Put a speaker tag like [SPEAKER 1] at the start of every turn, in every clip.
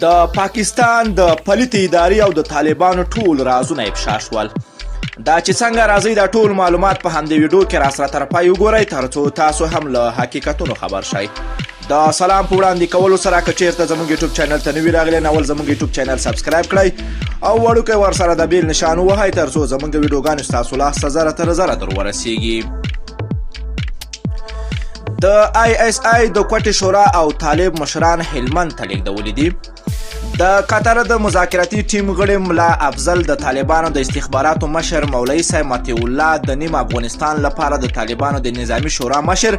[SPEAKER 1] د پاکستان د پلیتې ادارې او د طالبانو ټول رازونه افشا شول. دا چې څنګه راځي دا ټول معلومات په همدې ویډیو کې راسره تر پای وګورئ ترڅو تاسو هم له حقیقتونو خبر شئ. د سلام په وړاندې کولو سره که چیرته زموږ یوټیوب چینل ته نوي راغلئ نو زموږ یوټیوب چینل سبسکرایب کړئ او وړوکی ورسره د بیل نشان ووهئ ترڅو زموږ ویډیوګانې ستاسو لاسته زره تر زره در ورسیږي. د ISI د کوټې شورا او طالب مشران هلمند ته لیږدولي دي. د قطر د مذاکراتي ټیم غړي ملا افضل د طالبانو د استخباراتو مشر مولوي صاحب مطیع الله د نیم افغانستان لپاره د طالبانو د نظامی شورا مشر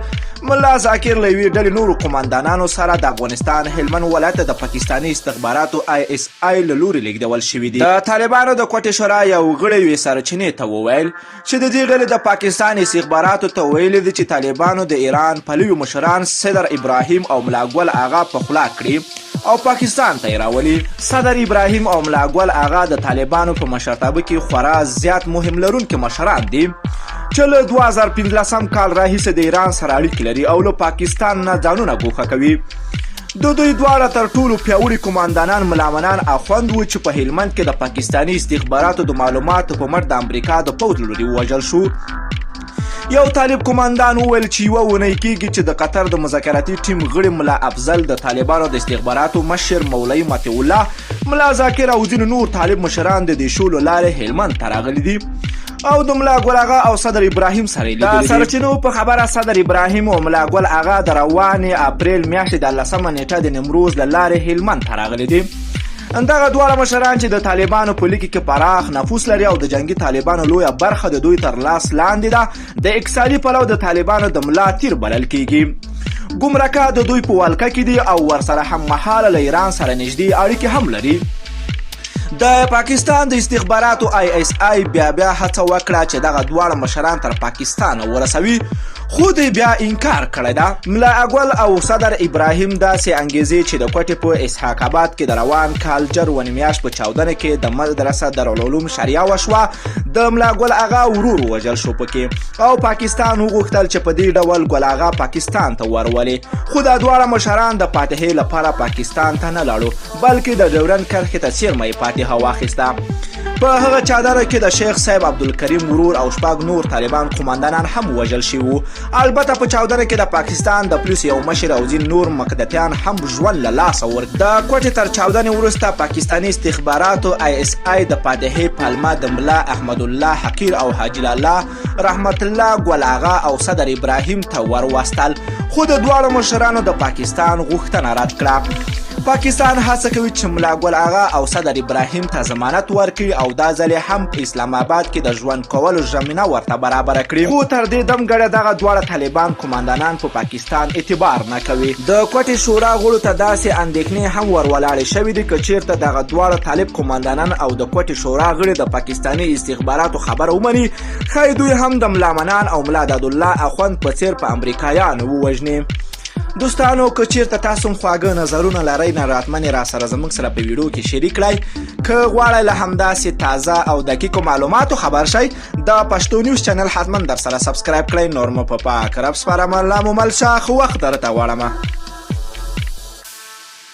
[SPEAKER 1] ملا ذاکر له یوې ډلې نورو قماندانانو سره د افغانستان هلمند ولایت د پاکستاني استخباراتو ISI له لوري لیږدول شوي دي. د طالبانو د کوټې شورا یو غړی یوې سرچینې ته وویل چې د دې ډلې د پاکستان استخباراتو ته ویلي دي چې طالبانو د ایران پلوي مشران صدر ابراهیم او ملا ګل آغا په خوله کړي او پاکستان ته یې راولي. صدر ابراهیم او ملا ګل آغا د طالبانو په مشرتابه کې خورا زیات مهم لرونکي مشران دي چې له 2015 کال راهیسې د ایران سره اړیکې لري او له پاکستان نه ځانونه ګوښه کوي. د دوی دواړه تر ټولو پیاوړي قماندانان ملامنان اخوند وو چې په هلمند کې د پاکستاني استخباراتو د معلوماتو په مټ د امریکا د پوځ له لوري ووژل شو. یو طالب قماندان وویل چې یوه اونۍ کېږي چې د قطر د مذاکراتي ټیم غړي ملا افضل د طالبانو د استخباراتو مشر مولوي مطیع الله ملا ذاکر او ځینو نور طالب مشران د دې شو له لارې هلمند ته راغلي دي او د ملا ګل آغا او صدر ابراهیم سره یې لیدلي دي. د سرچینو په خبره صدر ابراهیم او ملا ګل آغا د روانې اپریل میاشتې د 10مه نیټه د نیمروز له لارې هلمند ته راغلي دي. دغه دواړه مشران چې د طالبانو په لیکي کې پراخ نفوذ لري او د جنگي طالبانو لویه برخه د دوی تر لاس لاندې ده د اقتصادي پلو د طالبانو د ملا تیر بلل کیږي. ګمرکه د دوی په ولکه کې دي او ورسره هم مهاله له ایران سره نږدې اړیکې هم لري. د پاکستان د استخباراتو ISI بیا هڅه وکړه چې دغه دواړه مشران تر پاکستان ورسوي خو دوی بیا انکار کړی ده. ملا اګول او صدر ابراهیم داسې انګیزې چې د کوټې په اسحاق آباد کې د روان کال جرواني میاشت په 14 کې د مدرسه دارالعلوم شریعه وشوه د ملا ګل آغا ورور وژل شو پکې او پاکستان وغوښتل چې په دې ډول ګل آغا پاکستان ته ورولي خو دا دواړه مشران د فاتحې لپاره پاکستان ته نه لاړو بلکې د ډیورنډ کرښې ته څیرمه یې فاتحه واخیسته. په هغه چادره کې د شیخ صاحب عبدالکریم ورور او شپږ نور طالبان قماندانان هم وژل شوي وو. البته په چاودنه کې د پاکستان د پولیس یو مشر او ځینې نور مقدتیان هم ژوند له لاسه ورکړل. د کوټې تر چاودنې وروسته پاکستاني استخباراتو ISI د فاتحې پلمه د ملا احمد الله حقیر او حاجي الله رحمت الله ګل آغا او صدر ابراهیم ته ورواستل خو د دواړو مشرانو د پاکستان غوښتنه رد کړه. پاکستان هڅه کوي چې ملا ګل آغا او صدر ابراهیم ته ضمانت ورکړي او دا ځل هم په اسلام آباد کې د ژوند کولو زمینه ورته برابره کړي خو تر دې دم ګړی دغه دواړه طالبان قماندانان په پاکستان اعتبار نه کوي. د کوټې شورا غړو ته داسې اندېښنې هم ورولاړې شوې دي که چیرته دغه دواړه طالب قماندانان او د کوټې شورا غړي د پاکستاني استخباراتو خبر ومني ښایي دوی هم د ملا منان او ملا دادالله اخوند په څیر په امریکایانو ووژني. دوستانو که چیرته تاسو هم خواږه نظرونه لرئ نه راتمنې را سره زموږ سره په ویډیو کې شریک کړئ. که غواړئ له همداسې تازه او دقیقو معلوماتو خبر شئ د پښتو نیوز چینل حتما در سره سبسکرایب کړئ. نور مو په پاک رب سپارم. الله مو مل شه. ښه وخت درته غواړم.